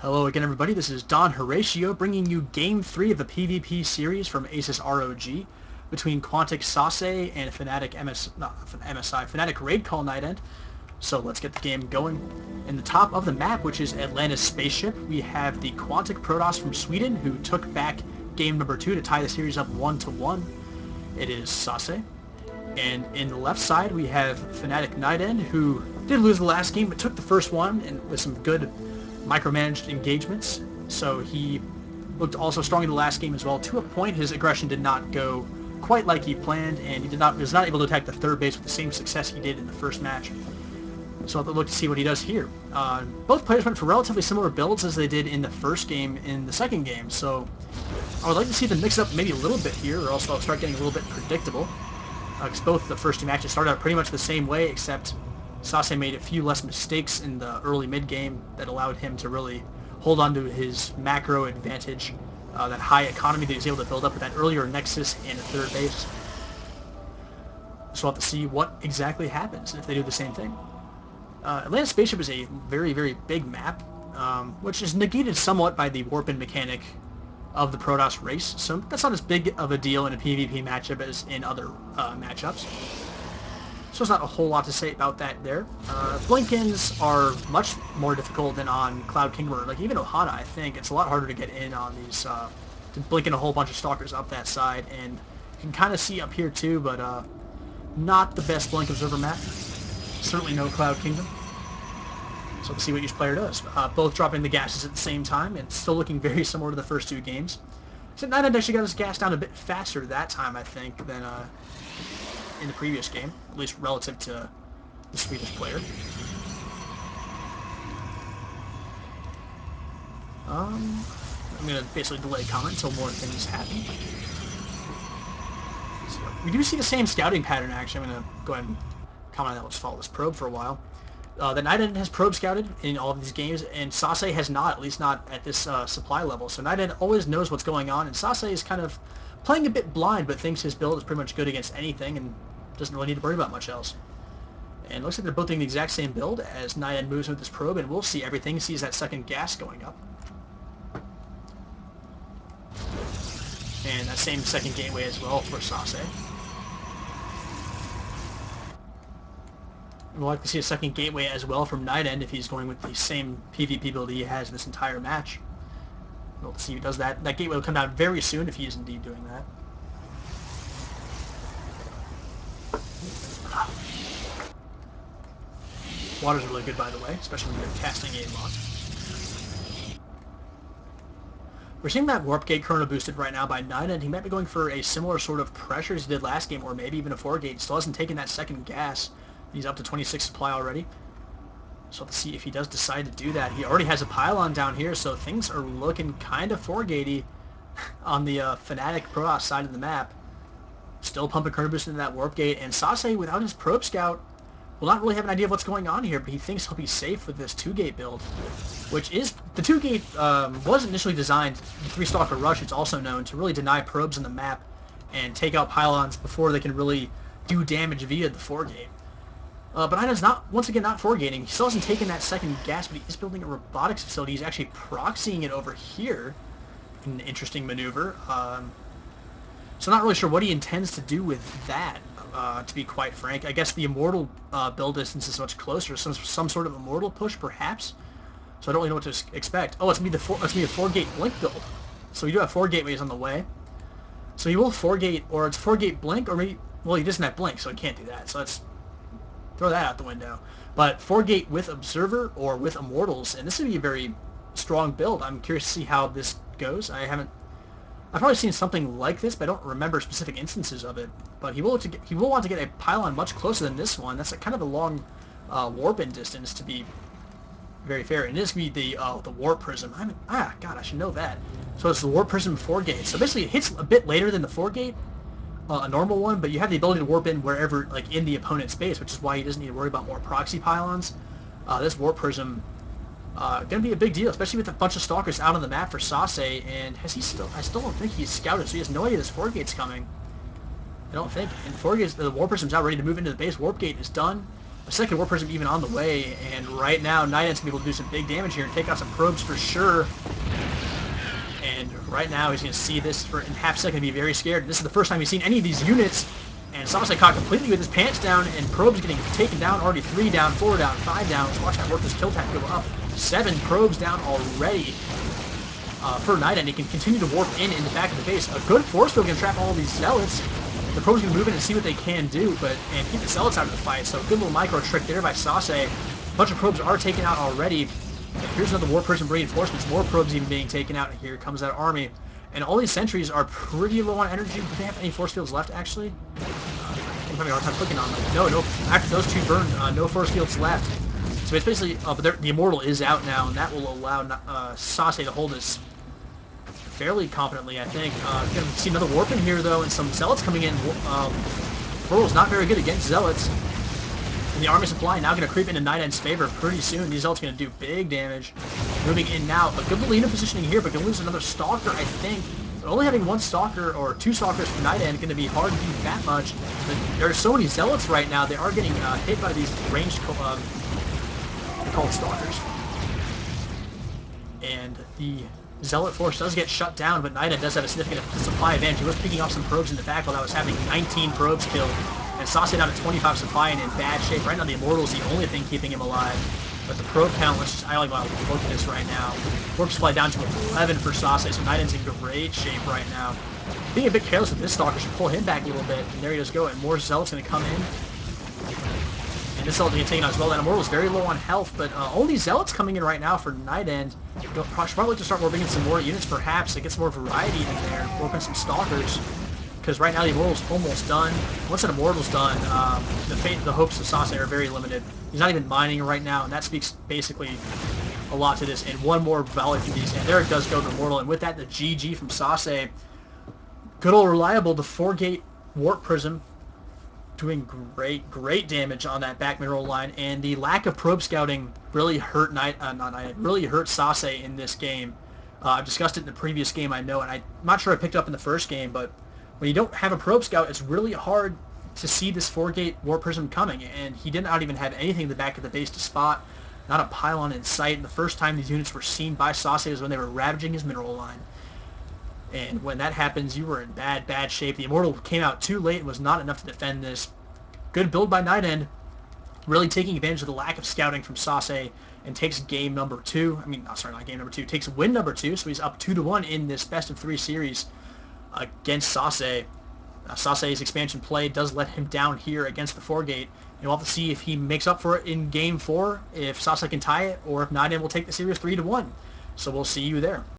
Hello again, everybody. This is Don Horatio bringing you Game 3 of the PvP series from ASUS ROG between QuanticSaSe and Fnatic Raid Call Night End. So let's get the game going. In the top of the map, which is Atlantis Spaceship, we have the Quantic Protoss from Sweden, who took back game number 2 to tie the series up 1-1. It is Sase. And in the left side, we have FnaticRCNightEnD, who did lose the last game, but took the first one and with some good micromanaged engagements. So he looked also strong in the last game as well. To a point, his aggression did not go quite like he planned, and he was not able to attack the third base with the same success he did in the first match. So I'll have to look to see what he does here. Both players went for relatively similar builds as they did in the first game in the second game, so I would like to see them mix up maybe a little bit here, or else I'll start getting a little bit predictable. Because both the first two matches started out pretty much the same way, except Sase made a few less mistakes in the early mid-game that allowed him to really hold on to his macro advantage, that high economy that he was able to build up with that earlier Nexus and a third base. So we'll have to see what exactly happens if they do the same thing. Atlantis Spaceship is a very, very big map, which is negated somewhat by the warp-in mechanic of the Protoss race, so that's not as big of a deal in a PvP matchup as in other matchups. So there's not a whole lot to say about that there. Blink-ins are much more difficult than on Cloud Kingdom, or like even Ohana. I think it's a lot harder to get in on these, to blink in a whole bunch of stalkers up that side, and you can kind of see up here too, but not the best blink observer map. Certainly no Cloud Kingdom. So we'll see what each player does. Both dropping the gases at the same time, and still looking very similar to the first two games. So NightEnD actually got his gas down a bit faster that time, I think, than in the previous game, at least relative to the Swedish player. I'm going to basically delay comment until more things happen. So we do see the same scouting pattern, actually. I'm going to go ahead and comment on that. Let's follow this probe for a while. The NightEnD has probe scouted in all of these games, and Sase has not, at least not at this supply level. So NightEnD always knows what's going on, and Sase is kind of playing a bit blind, but thinks his build is pretty much good against anything, and doesn't really need to worry about much else. And it looks like they're both doing the exact same build as NightEnD moves with this probe, and we'll see everything. Sees that second gas going up. And that same second gateway as well for Sase. We'll like to see a second gateway as well from NightEnD if he's going with the same PvP build he has this entire match. We'll see if he does that. That gateway will come down very soon if he is indeed doing that. Water's really good, by the way, especially when you're casting a lot. We're seeing that Warp Gate Chrono boosted right now by NightEnD. He might be going for a similar sort of pressure as he did last game, or maybe even a 4-gate. Still hasn't taken that second gas. He's up to 26 supply already. So let's see if he does decide to do that. He already has a pylon down here, so things are looking kind of 4-gatey on the Fnatic Protoss side of the map. Still pumping Chrono Boost into that Warp Gate, and Sase, without his Probe Scout, will not really have an idea of what's going on here, but he thinks he'll be safe with this 2-gate build, which is, the 2-gate was initially designed, the 3-stalker rush, it's also known, to really deny probes in the map and take out pylons before they can really do damage via the 4-gate. But NightEnd's not, once again, not 4-gating. He still hasn't taken that second gas, but he is building a robotics facility. He's actually proxying it over here. An interesting maneuver. So not really sure what he intends to do with that, to be quite frank. I guess the Immortal build distance is much closer. Some sort of Immortal push, perhaps? So I don't really know what to expect. Oh, it's going to be a 4-gate blink build. So we do have 4 gateways on the way. So he will 4-gate, or it's 4-gate blink, or maybe, well, he doesn't have blink, so he can't do that. So let's throw that out the window. But 4-gate with Observer or with Immortals, and this would be a very strong build. I'm curious to see how this goes. I've probably seen something like this, but I don't remember specific instances of it. But he will want to get a pylon much closer than this one. That's kind of a long warp-in distance, to be very fair. And it is going to be the Warp Prism. God, I should know that. So it's the Warp Prism 4-gate. So basically it hits a bit later than the 4-gate, a normal one, but you have the ability to warp in wherever, like in the opponent's space, which is why he doesn't need to worry about more proxy pylons. This Warp Prism gonna be a big deal, especially with a bunch of stalkers out on the map for Sase. And has he still? I still don't think he's scouted, so he has no idea this 4-gate's coming. I don't think. And 4-gate's, the Warp Prism's out ready to move into the base. Warp Gate is done. A second Warp Prism even on the way, and right now NightEnd's going to be able to do some big damage here and take out some probes for sure. And right now he's going to see this for in half a second and be very scared. This is the first time he's seen any of these units, and SaSe caught completely with his pants down, and probes getting taken down, already 3 down, 4 down, 5 down. Let's watch that Worker's kill tag go up. 7 probes down already. For NightEnd, he can continue to warp in the back of the base. A good force field can trap all these Zealots. The probes can move in and see what they can do, and keep the Zealots out of the fight. So good little micro trick there by SaSe. A bunch of probes are taken out already. And here's another Warp Prism reinforcements. More probes even being taken out. Here comes that army. And all these sentries are pretty low on energy. Do they have any force fields left, actually? I'm having a hard time clicking on them. No. After those 2 burned, no force fields left. So it's basically, but the Immortal is out now, and that will allow SaSe to hold this fairly confidently, I think. Going to see another Warp in here, though, and some Zealots coming in. Immortal's not very good against Zealots. And the army supply now going to creep into NightEnd's favor pretty soon. These Zealots going to do big damage. Moving in now. A good little unit positioning here, but going to lose another Stalker, I think. But only having 1 Stalker or 2 Stalkers for NightEnd going to be hard to do that much. But there are so many Zealots right now. They are getting hit by these ranged called Stalkers. And the Zealot force does get shut down, but NightEnd does have a significant supply advantage. He was picking off some probes in the back while that was having 19 probes killed. And SaSe down to 25 supply and in bad shape. Right now the Immortal is the only thing keeping him alive. But the probe count, I only want to look at this right now. Warp supply down to 11 for SaSe, so NightEnd's in great shape right now. Being a bit careless with this Stalker should pull him back a little bit. And there he does go, and more Zealot's going to come in. And this Zealot being taken out as well. That Immortal's very low on health, but only Zealots coming in right now for NightEnd. Should probably look to start warping in some more units, perhaps, to get some more variety in there. Warping some Stalkers, because right now the Immortal's almost done. Once that Immortal's done, the hopes of SaSe are very limited. He's not even mining right now, and that speaks basically a lot to this. And one more volley from these, and there it does go to Immortal. And with that, the GG from SaSe. Good old reliable, the 4-gate Warp Prism, doing great damage on that back mineral line, and the lack of probe scouting really hurt really hurt SaSe in this game. I've discussed it in the previous game, I know, and I'm not sure I picked up in the first game, but when you don't have a probe scout, it's really hard to see this 4-gate Warp Prism coming, and he did not even have anything in the back of the base to spot, not a pylon in sight. And the first time these units were seen by SaSe was when they were ravaging his mineral line. And when that happens, you were in bad shape. The Immortal came out too late and was not enough to defend this. Good build by NightEnd, really taking advantage of the lack of scouting from SaSe, and takes game number 2. Not game number 2. Takes win number 2, so he's up 2-1 in this best-of-3 series against SaSe. SaSe's expansion play does let him down here against the 4-gate. And we'll have to see if he makes up for it in game 4, if SaSe can tie it, or if NightEnd will take the series 3-1. So we'll see you there.